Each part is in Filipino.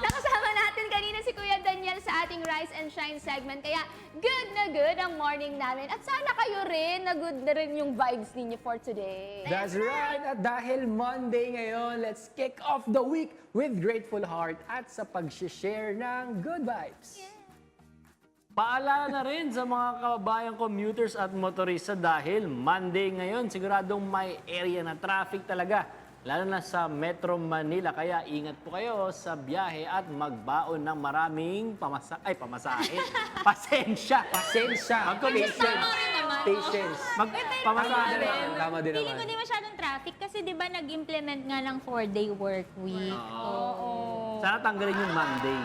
Nakasama natin kanina si Kuya Daniel sa ating Rise and Shine segment. Kaya good na good ang morning namin. At sana kayo rin, na good na rin yung vibes ninyo for today. That's right! At dahil Monday ngayon, let's kick off the week with grateful heart at sa pag-share ng good vibes. Paalala na rin sa mga kababayang commuters at motorista dahil Monday ngayon, siguradong may area na traffic talaga, lalo na sa Metro Manila. Kaya ingat po kayo sa biyahe at magbaon ng maraming pamasahe. Pasensya! Pasensya! Patience! Patience! Pamasahe. Tama din Feeling ko naman. di masyadong traffic kasi di ba nag-implement nga ng 4-day work week. Sana tanggalin yung Monday.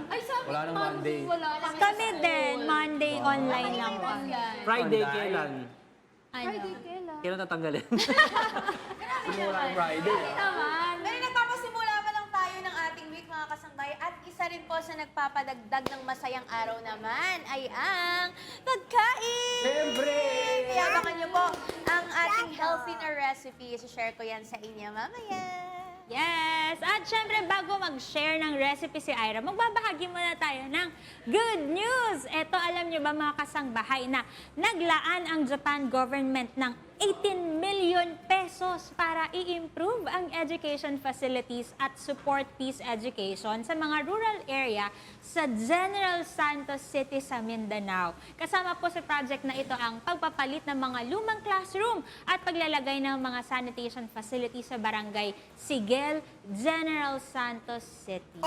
Ay, sabi Wala nang Monday. Wala lang. Kami din, Monday online lang kami. Friday Monday. kailan? Friday kailan? Kailan tatanggalin? Simula ang Friday. Naman. Pero nagpapasimula pa lang tayo ng ating week, mga kasambay. At isa rin po sa nagpapadagdag ng masayang araw naman ay ang pagkain! Siyempre! Kaya abangan niyo po ang ating healthy na recipe. I-share ko yan sa inyo mamaya. Yes! At syempre, bago mag-share ng recipe si Ira, magbabahagi muna tayo ng good news! Ito, alam nyo ba mga kasangbahay na naglaan ang Japan government ng 18 million pesos para i-improve ang education facilities at support peace education sa mga rural area sa General Santos City sa Mindanao. Kasama po sa project na ito ang pagpapalit ng mga lumang classroom at paglalagay ng mga sanitation facilities sa barangay Sigel, General Santos City.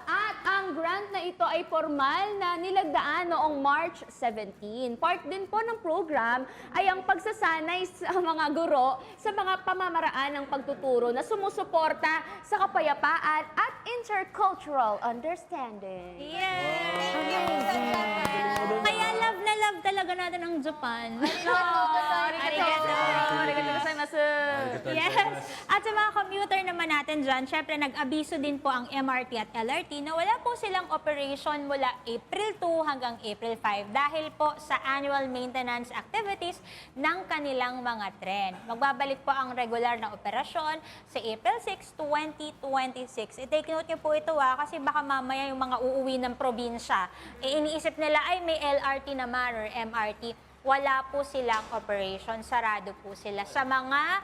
At ang grant na ito ay formal na nilagdaan noong March 17. Part din po ng program ay ang pagsasanay sa mga guro sa mga pamamaraan ng pagtuturo na sumusuporta sa kapayapaan at intercultural understanding. Yes! Kaya love na love talaga natin ang Japan. Arigato gozaimasu. Yes! At sa mga commuter naman natin dyan, syempre nag-abiso din po ang MRT at LRT na wala po silang operation mula April 2 hanggang April 5 dahil po sa annual maintenance activities ng kanilang mga tren. Magbabalik po ang regular na operasyon sa April 6, 2026. I-take note niyo po ito kasi baka mamaya yung mga uuwi ng probinsya, iniisip nila ay may LRT naman or MRT. Wala po silang operation, sarado po sila sa mga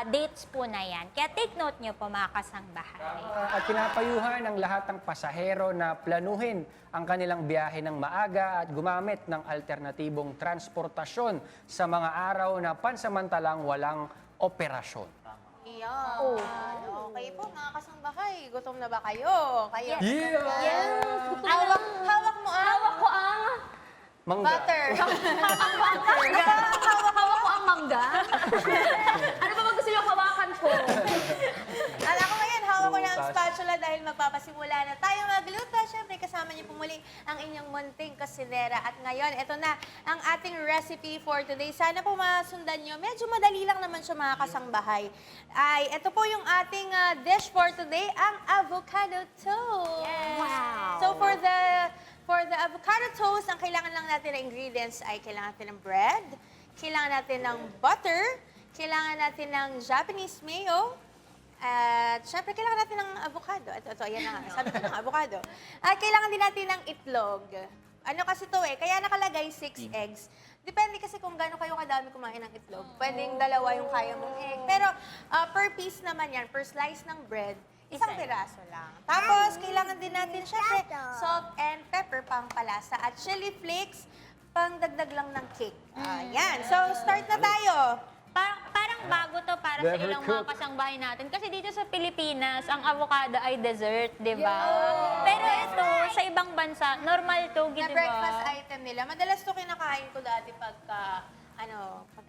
dates po na yan. Kaya take note nyo po mga kasangbahay. At pinapayuhan ang lahat ng pasahero na planuhin ang kanilang biyahe ng maaga at gumamit ng alternatibong transportasyon sa mga araw na pansamantalang walang operasyon. Iyan. Okay po, mga kasangbahay. Gutom na ba kayo? Kayo. Hawak mo ang Hawak ko ang Mangga. butter. hawak ko ang mangga. Ano ba gusto niyo hawakan ko? Alam ko ngayon, hawak ko na ang spatula dahil magpapasimula na tayo magluto. Siyempre, kasama niyo po muli ang inyong munting kasinera. At ngayon, ito na ang ating recipe for today. Sana po masundan niyo. Medyo madali lang naman siya, mga kasangbahay. Ay, ito po yung ating dish for today, ang avocado toast. Yes. Wow. So, for the avocado toast, ang kailangan lang natin na ingredients ay kailangan natin ng bread, kailangan natin ng butter, kailangan natin ng Japanese mayo, at syempre kailangan natin ng avocado. Ito, ayan na nga. Sabi ko ng avocado. At kailangan din natin ng itlog. Ano kasi to kaya nakalagay 6 eggs. Depende kasi kung gaano kayo kadami kumain ng itlog. Pwedeng dalawa yung kaya mong egg. Pero per piece naman yan, per slice ng bread, isang piraso lang. Tapos, kailangan din natin, syempre, salt and pepper pang palasa at chili flakes pang dagdag lang ng cake. Ayan. So, start na tayo. Parang bago to para sa ilang mga kasangbahay natin. Kasi dito sa Pilipinas, ang avocado ay dessert, di ba? Pero ito, sa ibang bansa, normal to, di Na ba? breakfast item nila. Madalas to kinakain ko dati pagka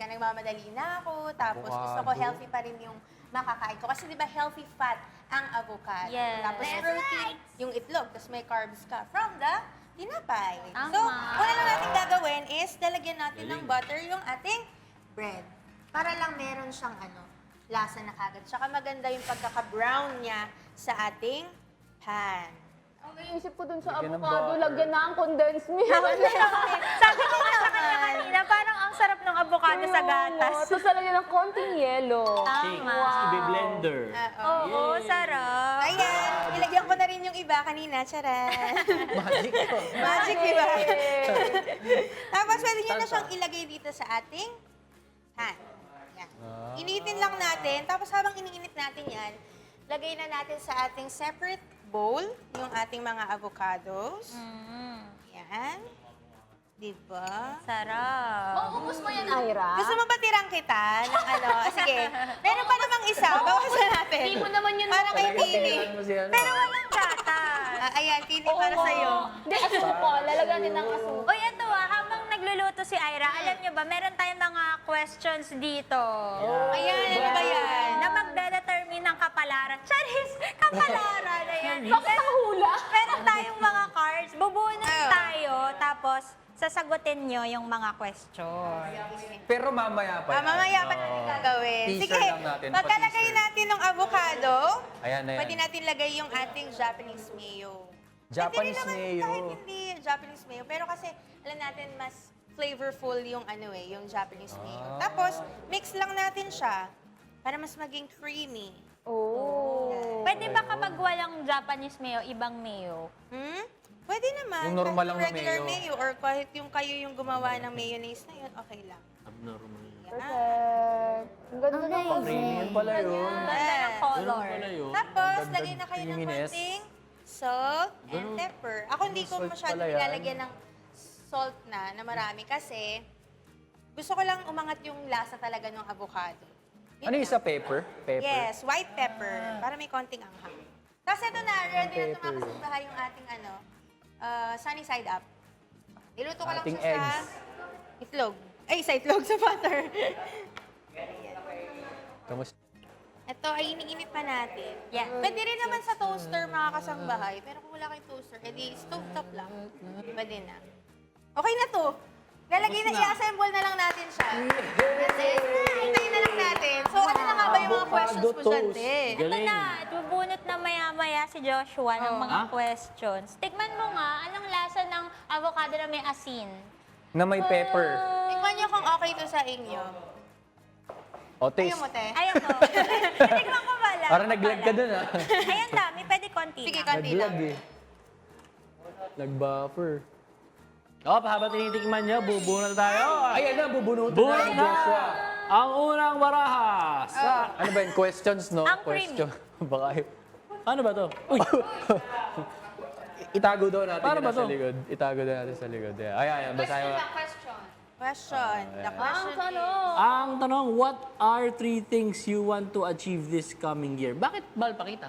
nagmamadali na ako, tapos gusto ko healthy pa rin yung makakain ko. Kasi di ba healthy fat ang avocado. Yes. Tapos protein, yung itlog, tapos may carbs ka from the tinapay. Tama. So, una lang natin gagawin is dalagyan natin ng butter yung ating bread. Para lang meron siyang lasa na kagad. Tsaka maganda yung pagkaka-brown niya sa ating pan. Ang naisip ko dun sa Lagyan ng avocado, butter. lagyan na ang condensed milk. Sabi ko nga sa kanya kanina, parang ang sarap ng avocado sa gatas. Tapos talaga ng konting yelo. Shake. Tapos i-blender. Oo, sarap. Ayan, ilagyan ko na rin yung iba kanina. Charan. Magic to. Magic, di ba? Tapos pwede nyo na siyang ilagay dito sa ating pan. Yan. Initin lang natin. Tapos habang iniinit natin yan, lagay na natin sa ating separate bowl yung ating mga avocados. Yan. Diba? Sarap. Maubos mo yan, Ira? Gusto mo ba tirang kita ng ano? Sige. Meron pa namang isa. Bawasan natin. Hindi mo naman yun Para kay Pili. Tingnan mo si ano. Pero walang gatas. Ayan, Pili para sa'yo. Hindi, asukal. Lalagyan din ng asukal. Uy, ito habang nagluluto si Ira, alam niyo ba, meron tayong mga questions dito. Ayan, ano ba yan? Na magde-determine ng kapalaran. Charis! Kapalaran! Ayan. Bakit ang hula? Meron tayong mga cards. Bubunot Oh. tayo, tapos sasagutin nyo yung mga question. Pero mamaya pa. yan. Mamaya pa Oo. natin gagawin. Teaser Sige, lang natin, pagkalagay pa-teaser. natin ng avocado, Ayan na yan. pwede natin lagay yung ating Japanese mayo. Japanese Pwede rin naman mayo. kahit hindi Japanese mayo. Pero kasi, alam natin, mas flavorful yung ano yung Japanese mayo. Ah. Tapos, mix lang natin siya para mas maging creamy. Oh. Pwede ba kapag walang Japanese mayo, ibang mayo? Pwede naman. Yung normal kahit lang na regular mayo. or kahit yung kayo yung gumawa ng mayonnaise na yun, okay lang. Abnormal. Perfect. Ang ganda naman. Premium pala yun. Ganda ng color. Pala yun. Tapos, Ang lagay na kayo ng creaminess. konting salt and pepper. Ako hindi ko Salt masyadong pala yan. nilalagyan ng salt na marami kasi gusto ko lang umangat yung lasa talaga ng avocado. Yun Ano yung lang. isa pepper? Pepper? Yes, white pepper. Para may konting anghang. Tapos ito na, ready na Pepper. tumakasambahay yung ating sunny side up. Niluto ko lang Ating siya eggs. sa itlog. Ay, sa itlog, sa butter. Kamusta? Ito ay iniinit pa natin. Yeah. Pwede rin naman sa toaster mga kasambahay, pero kung wala kayong toaster, edi stovetop lang. Pwede na. Okay na to. Lalagay na, i-assemble na lang natin siya. That's it. Hintayin na lang natin. So, ano na nga ba yung mga questions mo dyan, te? Ito Galing. na, bubunot na maya-maya si Joshua ng Oh. mga Ah? questions. Tikman mo nga, anong lasa ng avocado na may asin? Na may pepper. Tingnan nyo kung okay to sa inyo. O, taste. Ayaw mo, te? Ayaw ko. Tikman ko pala. Parang naglag ka dun, ah. Ayan dami, pwede konti Sige, lang. konti lang. Naglag eh. Nag-buffer. O, habang tinitikman nyo, bubunot tayo. Ayan na, bubunutin Bunot na ni na! Joshua. Ang unang baraha sa... Ano ba yun? Questions, no? Ang creamy. Question. Baka Ano ba to? Uy! itago daw natin Paano yun ba sa to? likod. Itago daw natin sa likod. Yeah. Ayan, basahin mo. Question. The question is... Ang tanong, what are 3 things you want to achieve this coming year? Bakit bal pakita?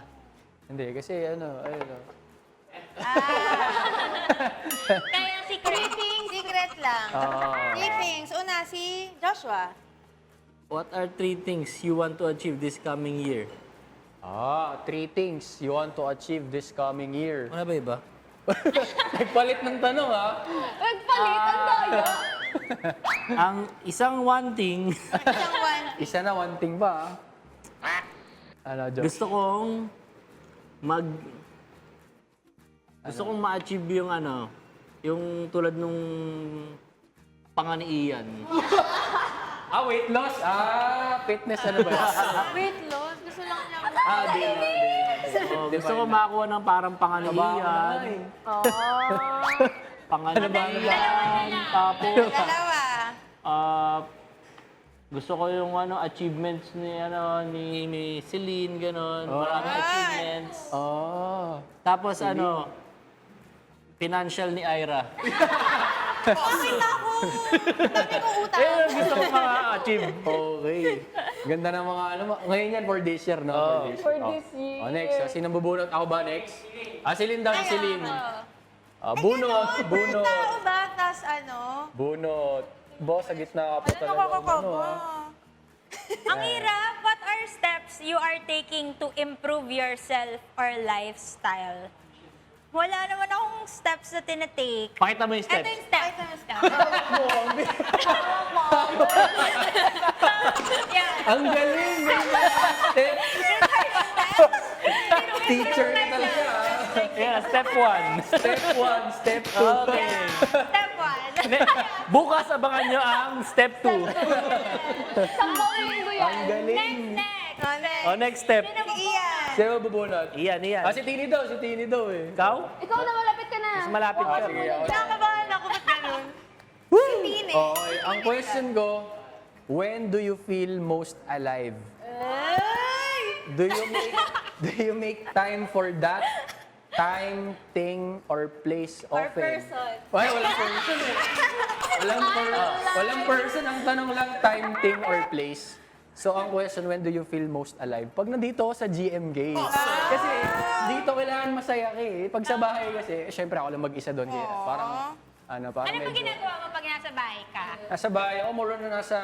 Hindi, kasi ano, ayun o. Kaya secret. Secret lang. Ah. 3 things. Una, si Joshua. What are 3 things you want to achieve this coming year? 3 things you want to achieve this coming year. Ano ba iba? Nagpalit ng tanong, ha? Nagpalit ang daya. Ang isang wanting, Isang one. Isa na, one thing pa, ha? Ano, Josh? gusto kong gusto kong ma-achieve yung ano, yung tulad nung panganiiyan. Weight loss? Fitness, ano ba yun? Weight loss. Gusto lang niya. Di na. Oh, gusto ko makakuha ng parang panganiiyan. Panganiiyan. Tapos, Dalawa. gusto ko yung ano achievements ni Celine ganon, maraming achievements. Tapos ano financial ni Ira. Okay na ako. Dami kong utang. Gusto ko ma-achieve. Okay. Ganda ng mga ano. Ngayon yan for this year, no? For this year. Next. Sino bubunot? Ako ba next? Celine daw, Celine. Bunot. Bunot. Tao ba? Tas ano? Bunot. Boss, sa gitna ka pa Ano talaga. nakakakaba? Ang hirap, what are steps you are taking to improve yourself or lifestyle? Wala naman akong steps na tinatake. Pakita mo yung Ito steps. yung step. Ito yung step. Yeah. Ang galing! Teacher na talaga. Yeah, step 1. Step 1, step 2. Okay. Step 1. Bukas abangan nyo ang step 2. Sampung linggo yan. Ang galing. Next. O, next step. Iyan. Sino bubunot? Iyan. Si Tini daw eh. Ikaw? Ikaw na, malapit ka na. Mas malapit ka. Sige, ako. Nakakabahan ako, ba't ganun? Si Tine. Okay, ang question ko, when do you feel most alive? Ay! Do you make time for that? Time, thing, or place Or often? person. Ay, walang person eh. Walang person. Ang tanong lang, time, thing, or place. So, ang question, when do you feel most alive? Pag nandito ako sa GM Games. Kasi dito kailangan masaya ka eh. Pag sa bahay kasi, syempre ako lang mag-isa doon. Kaya parang, parang Ano ba medyo... ginagawa mo pag nasa bahay ka? Nasa bahay ako, more na nasa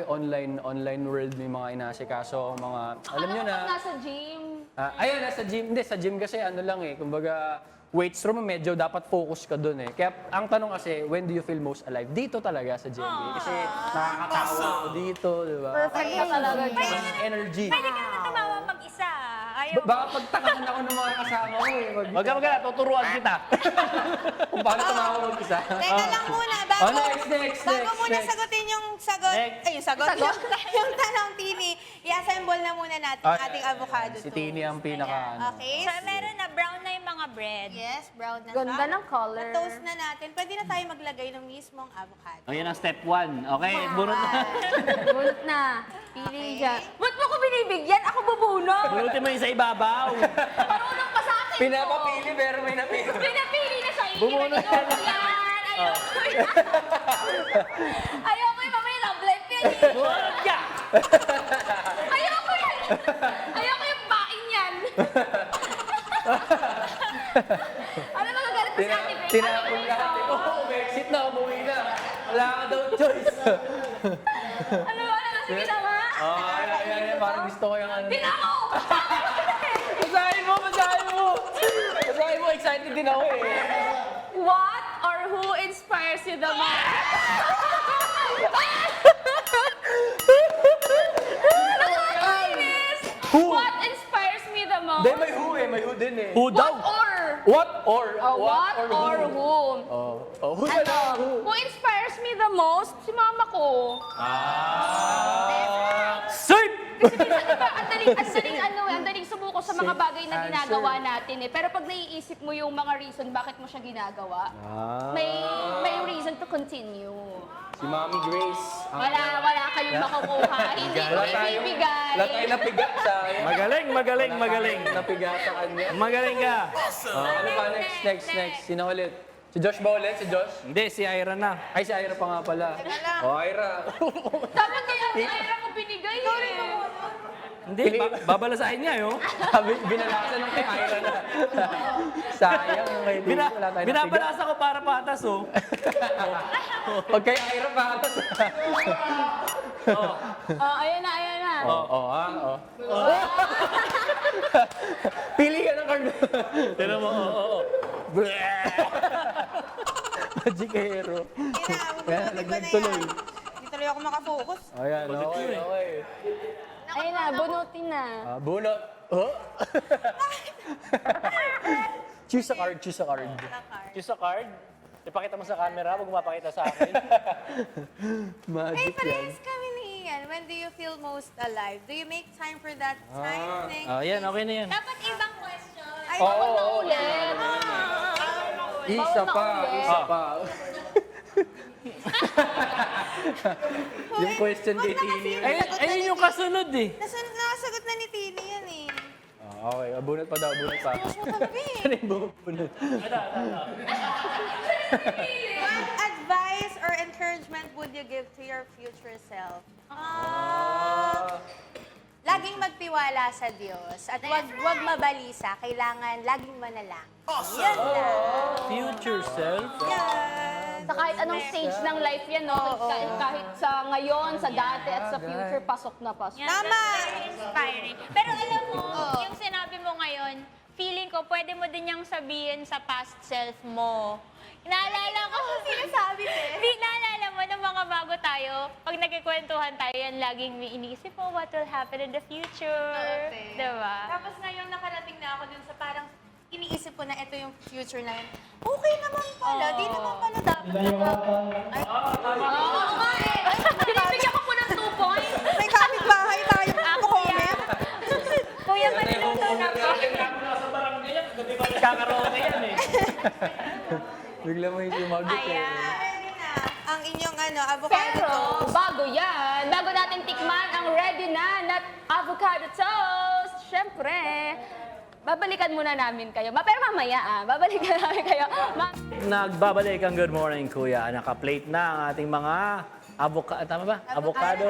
online world, may mga inasikaso, mga, alam nyo na. Nasa gym. Ayun, nasa gym. Hindi, sa gym kasi ano lang eh, kumbaga, weights room, medyo dapat focus ka dun eh. Kaya ang tanong kasi, when do you feel most alive? Dito talaga sa gym. Kasi nakakatawa ako dito, di ba? Perfect ka talaga dyan. Mas energy. Pwede ka naman tumawa mag-isa. Ayaw Baka pagtakahan ako ng mga kasama ko eh. Wag ka, tuturuan kita. Kung paano tumawa mag-isa. Teka lang muna, Oh, next. bago muna Next. sagutin yung sagot, Next. ay, yung sagot, yung tanong, Tini, i-assemble na muna natin ang ating avocado Si toast. Tini ang pinaka, Okay? So, meron na brown na yung mga bread. Yes, brown na Ganda siya. ng color. Na-toast na natin. Pwede na tayo maglagay ng mismong avocado. O, yan ang step 1. Okay, bunot na. Bunot na. Pili Okay. siya. Ba't mo ko binibigyan? Ako bubunot. Bunutin mo yung sa ibabaw. Marunong pa sa akin pinapapili pero may napili. Pinapili na siya. Bumunot Ayoko yan. Ayoko yan. Ayoko yung mamaya love life yan. eh. Bunot ka! Ayoko yan. Ayoko yung bain yan. Ano magagalit pa sa atin? Tinapon lahat eh. Oo, may exit na, umuwi na. Wala ka daw choice. Ano ba? Ano sige naman? Ay, parang gusto ko yung ano. Tinako! Basahin mo. Basahin mo, excited din ako eh. What or who inspires you the most? Nakakainis! Who? What inspires me the most? Hindi, may who din eh. Who daw? What or? What or? What or who? Who na lang? Who inspires me the most? Si mama ko. Sir! Kasi minsan, diba, ang daling sumuko sa mga bagay na ginagawa natin eh. Pero pag naiisip mo yung mga reason bakit mo siya ginagawa, may reason to continue. Si Mami Grace. Wala kayong makukuha. Hindi ko ibibigay. Wala tayo napiga sa akin. Magaling. Napiga sa kanya. Magaling ka. Ano pa? Next. Sino ulit? Si Josh ba ulit? Si Josh? Hindi, si Ira na. Ay, si Ira pa nga pala. Oh, Ira. Dapat kaya kaya ko binigay eh. Hindi, babalasahin niya, yo. Binalasan ng kay Ira na. Sayang yung kay Dino. Wala tayo napiga. Binabalasa ko para patas, oh. Pag kay Ira pa atas. Ayan na. Oo. Pili ka ng card. Tignan mo, oo. Magic Hero. Kaya, nagtuloy. Hindi tuloy ako makafocus. Ayan, okay. Ayun na, bunutin na. Bunot. Oh. Choose a card. Choose a card. Ipakita mo sa camera, huwag mapakita sa akin. Ay, Magic yan. parehas kami ni Ian. When do you feel most alive? Do you make time for that time thing? Yan, okay na yan. Dapat ibang question. Ay, Bawal na ulit. Isa pa. Yung question kay Tini. Ayun yung kasunod, eh. Nasagot na ni Tini yan eh. Okay, bunot pa daw. Focus mo talaga eh. Ano yung bunot? What advice or encouragement would you give to your future self? Laging magtiwala sa Diyos at wag mabalisa. Kailangan laging manalangin. Yan lang. Future self. Yan. Sa kahit anong stage ng life yan, no? Kahit sa ngayon, sa dati, at sa future, pasok na pasok. Yan, Tama. that's very inspiring. Pero alam mo, yung sinabi mo ngayon, feeling ko, pwede mo din niyang sabihin sa past self mo. Naalala ko, Sinasabi ko eh. naalala mo nung mga bago tayo, pag nagkikwentuhan tayo yan, laging may iniisip mo what will happen in the future. Diba? Tapos ngayon nakarating na ako dun sa parang iniisip ko na ito yung future na yun, okay naman pala, di naman pala dapat na. Ay, Oo nga eh. Binibigyan ko po ng 2 points. may kapitbahay tayo comment. Kuya, maluluto na po. Sa barangay yan, hindi ba nagkakaroon yan eh. Bigla mo yung sumagot eh. Ready na ang inyong avocado Pero toast. bago yan, bago natin tikman ang ready na avocado toast, syempre, babalikan muna namin kayo. Pero mamaya babalikan namin kayo. Nagbabalik ang Good Morning Kuya. Naka-plate na ang ating mga avocado. Tama ba? Avocado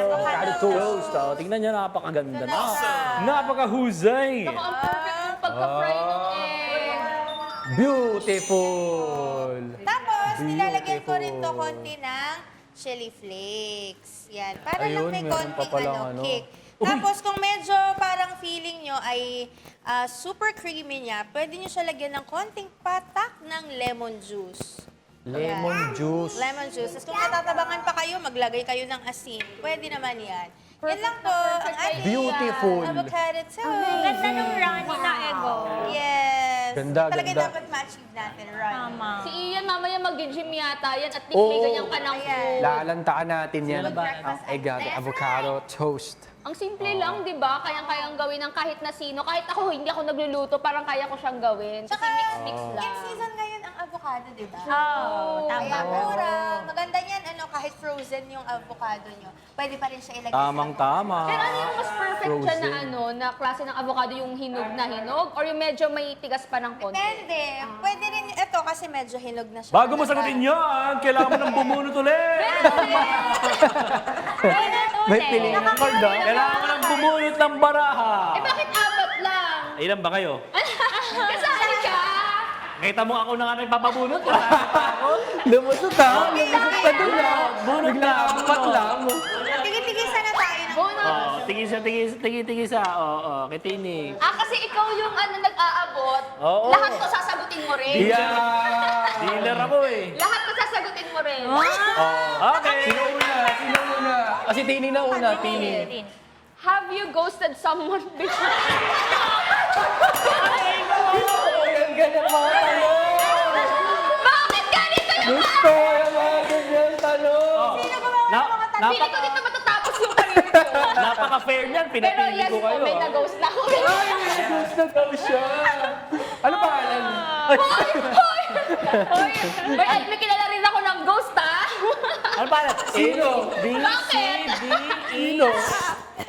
toast. Oh, tingnan nyo, napakaganda na. Napakahusay. Ang perfect ng pagka-fry ng egg. Beautiful! Tapos, nilalagyan ko Beautiful. rin to konti ng chili flakes. Yan. Para Ayun, lang may meron pa konting palang kick. Tapos, kung medyo parang feeling nyo ay super creamy niya, pwede nyo siya lagyan ng konting patak ng lemon juice. Lemon juice. Lemon juice. Tapos kung natatabangan pa kayo, maglagay kayo ng asin. Pwede naman yan. Yan lang po ang ating Beautiful. avocado toast. Ganda nung runny na ego. Yes. Ganda, Talaga ganda. dapat ma-achieve natin, right? Tama. Si Ian mamaya mag-gym yata yan at least Oo. may ganyan ka ng Ayan. food. Lalantaan natin yan. Ang egg avocado toast. Ang simple lang, di ba? Kayang-kayang gawin ng kahit na sino. Kahit ako, hindi ako nagluluto, parang kaya ko siyang gawin. Kasi Tsaka, mix-mix lang. in season ngayon ang avocado, di ba? Oo, Kaya tama. mura. Maganda yan, kahit frozen yung avocado nyo. Pwede pa rin siya ilagay Tamang-tama. Pero ano yung mas perfect dyan na Frozen. na klase ng avocado, yung hinog na hinog? Or yung medyo may tigas pa ng konti? Depende. Pwede rin ito kasi medyo hinog na siya. Bago mo sagutin yan, kailangan mo ng bumunot ulit. May piling ng card ah. Kailangan mo ng bumunot ng baraha. Eh bakit 4 lang? Ilan ba kayo? Kasali ka! Kita mo ako na nga nagpapabunot. Wala pa ako. Lumusot ah. Lumusot ka doon ah. Bunot Bigla na, apat bunot. lang. Tigil-tigisa na tayo ng Bonus! Oh, tigisa. Kitinig. Kasi ikaw yung nag-aabot. Oo. Lahat to sasagutin mo rin. Yeah! Dealer ako eh. Lahat to sasagutin mo rin. Okay. Sino una? Sino una? Kasi Tini na una. Tini. Have you ghosted someone before? Yan ganyan mga tanong. Bakit ganito yung Gusto yung mga ganyan tanong. Pili ko dito matatapos yung career ko. Napaka-fair niyan. Pero Pinapili yes ko po, kayo. may na-ghost na ako. Gusto daw siya. Ano pangalan? Hoy, at may kilala rin ako ng ghost, ha? Ano pa? Sino? B, C, Bakit? D, E,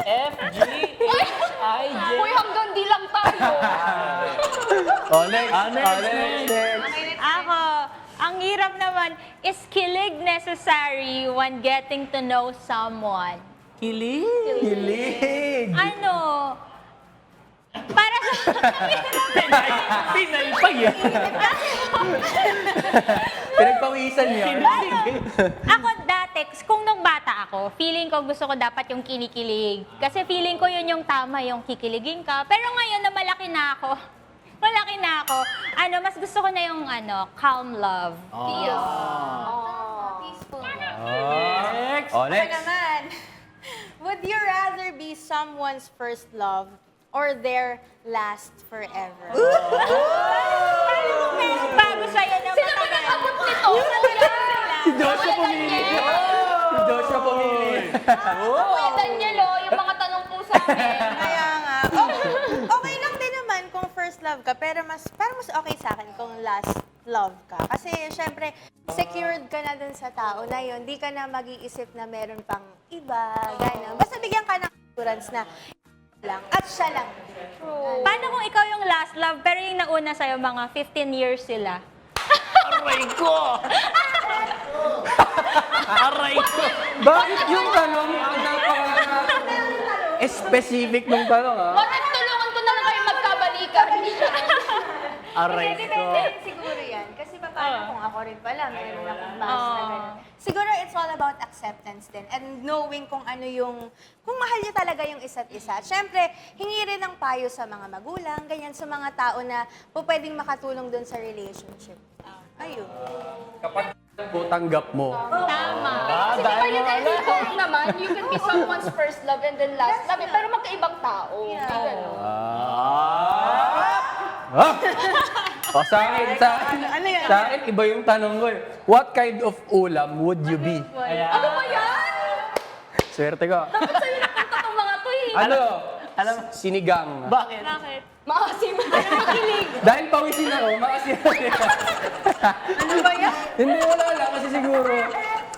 F, G, H, I, J. Hoy, hanggang di lang tayo. Oh, next. Next. Ako, ang hirap naman, is kilig necessary when getting to know someone? Kilig. Kilig. Ano? Para sa... Pinay pa yan. Pinagpawisan niya. Ako dati, kung nung bata ako, feeling ko gusto ko dapat yung kinikilig. Kasi feeling ko yun yung tama, yung kikiligin ka. Pero ngayon na malaki na ako, mas gusto ko na yung calm love. peaceful. Next. Oh, Ako next. naman. Would you rather be someone's first love or their last forever? Paano kung merong bago sa'yo na Sino ba matagal? nag-abot nito? Si Joshua pumili. Si Joshua pumili. Kuya Daniel, yung mga tanong po sa amin. Kaya nga. Okay lang din naman kung first love ka, pero parang mas okay sa akin kung last love ka. Kasi syempre, secured ka na dun sa tao na yun. Di ka na mag-iisip na meron pang iba, gano'n. Basta bigyan ka ng assurance na lang. At siya lang. Paano kung ikaw yung last love, pero yung nauna sa'yo, mga 15 years sila? Aray ko! Aray ko! Bakit yung tanong ang specific nung tanong ah? What if tulungan ko na lang kayo magkabalikan? Aray ko! Depende rin siguro yan. Kasi paano kung ako rin pala, meron akong past na gano'n. Siguro it's all about acceptance din and knowing kung ano yung, kung mahal niyo talaga yung isa't isa. At syempre, hingi rin ng payo sa mga magulang, ganyan sa mga tao na pwedeng makatulong dun sa relationship. Ayun. Kapag po tanggap mo. Tama. Kasi di ba yun ay both naman, you can be someone's first love and then last love, pero magkaibang tao. Ganun. Ha? O, sa akin, sa akin, iba yung tanong ko eh. What kind of ulam would you be? Ano ba yan? Swerte ko. Ba't sa'yo napunta tong mga to eh? Ano? Alam, Sinigang. bakit? Bakit? Maasim. Kilig. Dahil pawisin ako, makasin. Ano ba yan? Hindi, wala lang. Kasi siguro,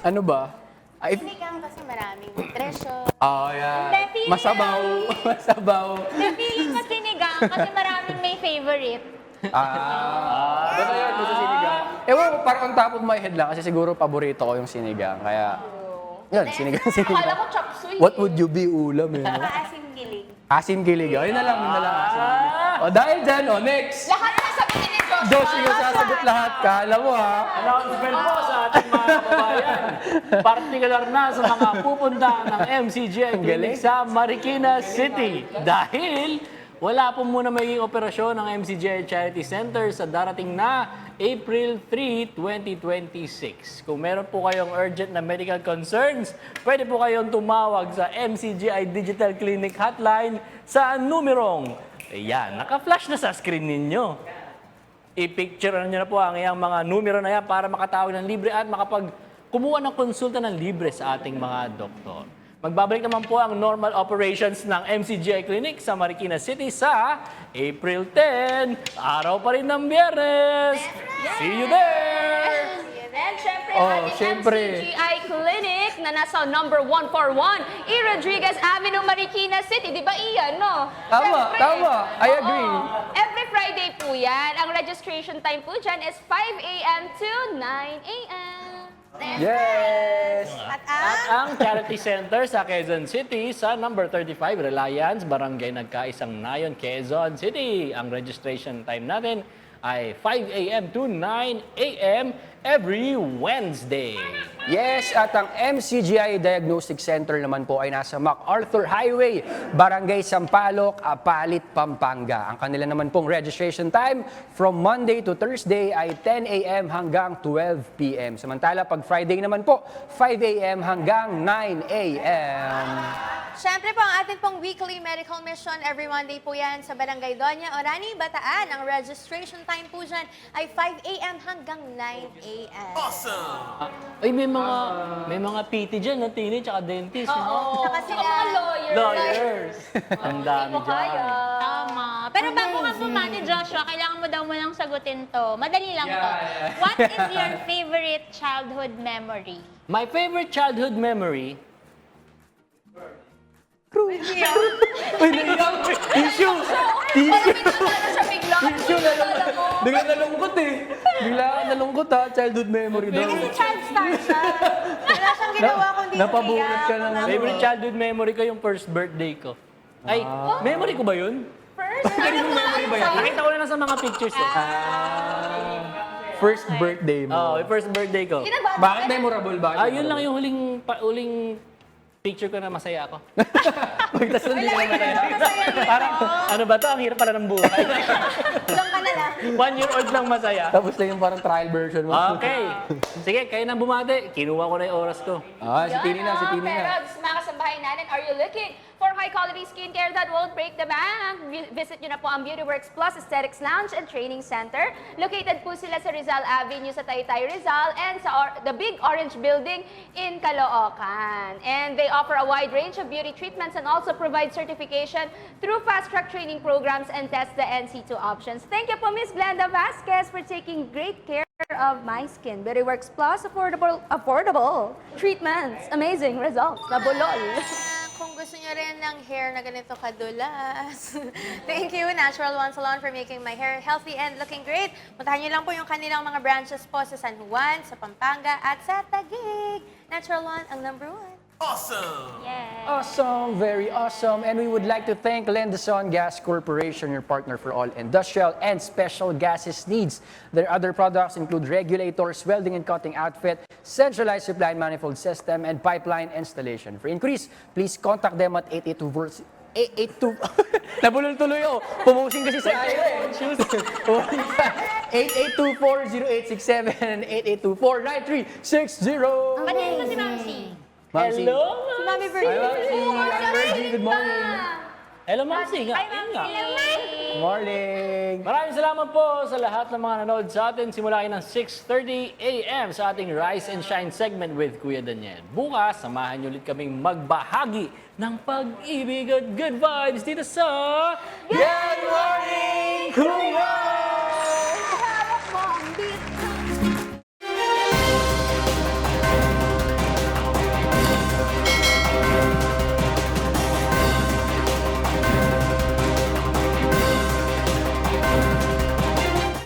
ano ba? Ay, Sinigang kasi maraming nutrisyon. oh, yeah. Hindi, feeling Masabaw. Masabaw. The feeling ko sinigang kasi maraming may favorite. Basta yun, basta sinigang. Ewan ko, parang on top of my head lang kasi siguro paborito ko yung sinigang. Kaya, yun, sinigang. Akala ko chop suey. What would you be ulam eh? no? Maasim giling. Asim kilig. O, yun na lang, asim. O, dahil dyan, next. Lahat sasabihin ni Joshua. Diyos, ikaw sasagot lahat. Kala mo ha. Announcement po sa ating mga kababayan. Partikular na sa mga pupunta ng MCGI Ang Clinic galing. sa Marikina City. Dahil wala po muna magiging operasyon ng MCGI Charity Center sa darating na April 3, 2026. Kung meron po kayong urgent na medical concerns, pwede po kayong tumawag sa MCGI Digital Clinic Hotline sa numerong, ayan, naka-flash na sa screen ninyo. I-picture nyo na po ang iyang mga numero na yan para makatawag ng libre at makapag-kumuha ng konsulta ng libre sa ating mga doktor. Magbabalik naman po ang normal operations ng MCGI Clinic sa Marikina City sa April 10, araw pa rin ng Biyernes. See you there! And syempre, Oh, ating syempre. MCGI Clinic na nasa number 141, E. Rodriguez Avenue, Marikina City. Di ba iyan, no? Tama, Syempre. tama. I agree. Oo. Every Friday po yan. Ang registration time po dyan is 5 a.m. to 9 a.m. Yes! At At ang Charity Center sa Quezon City sa number 35 Reliance, Barangay Nagkaisang Nayon, Quezon City. Ang registration time natin ay 5 a.m. to 9 a.m. every Wednesday. Yes, at ang MCGI Diagnostic Center naman po ay nasa MacArthur Highway, Barangay Sampaloc, Apalit, Pampanga. Ang kanila naman pong registration time from Monday to Thursday ay 10 a.m. hanggang 12 p.m. Samantala, pag Friday naman po, 5 a.m. hanggang 9 a.m. syempre po, ang ating pong weekly medical mission every Monday po yan sa Barangay Doña Orani, Bataan. Ang registration time po dyan ay 5 a.m. hanggang 9 a.m. Ay, may mga PT dyan, na teenage at dentist. Oo. Tsaka Saka sila- mga lawyers. Lawyers. Ang dami Hindi mo dyan. kaya. Tama. Pero bago ka bumati, Joshua, kailangan mo daw mo lang sagutin to. Madali lang to. What is your favorite childhood memory? My favorite childhood memory. Uy, naiyak! Tissue! Tissue! Ano siya bigla? Tissue! Bigla nalungkot eh. Bigla nalungkot ha, childhood memory daw. Kasi child star siya. Wala siyang ginawa kundi Napabunot ka ng ano. Favorite childhood memory ko yung first birthday ko. Ay, memory ko ba yun? First, memory ba yan? Nakita ko na lang sa mga pictures eh. First birthday mo. Oo, yung first birthday ko. Bakit memorable? Bakit Yun lang yung huling picture ko na masaya ako. Pagtas lang din naman tayo. Parang, ano ba to? Ang hirap pala ng buhay. Doon ka na lang. 1-year-old lang masaya. Tapos lang yung parang trial version mo. Okay. Sige, kayo nang bumati. Kinuha ko na yung oras ko. Si Tini na, si Tini na. Pero mga kasambahay natin, are you looking for high-quality skincare that won't break the bank? Visit nyo na po ang Beautyworks Plus Aesthetics Lounge and Training Center. Located po sila sa Rizal Avenue sa Taytay, Rizal and sa the Big Orange Building in Caloocan. And they offer a wide range of beauty treatments and also provide certification through fast-track training programs and test the NC2 options. Thank you po, Miss Glenda Vasquez, for taking great care of my skin. Beautyworks Plus, affordable treatments, amazing results, nabulol. Kung gusto niyo rin ng hair na ganito kadulas, thank you, Natural One Salon, for making my hair healthy and looking great. Puntahan niyo lang po yung kanilang mga branches po sa San Juan, sa Pampanga, at sa Taguig. Natural One, ang number 1. Yes. Awesome, very awesome. And we would like to thank Lendason Gas Corporation, your partner for all industrial and special gases needs. Their other products include regulators, welding and cutting outfit, centralized supply and manifold system, and pipeline installation. For inquiries, please contact them at 882 Nabulol tuloy ako. Pumusing kasi sa akin eh. 8824-0867 and 8824-9360. Patayin mo si Mamsi. Mamsi. Hello, Si Mami Hi, Virgie. Mamsi. I'm Virgie. Good morning. Hello, Mamsi. Nga. Hi, Ayun nga. Mamsi. morning! Maraming salamat po sa lahat ng mga nanood sa atin simula kayo ng 6:30 a.m. sa ating Rise and Shine segment with Kuya Daniel. Bukas, samahan niyo ulit kaming magbahagi ng pag-ibig at good vibes dito sa... Good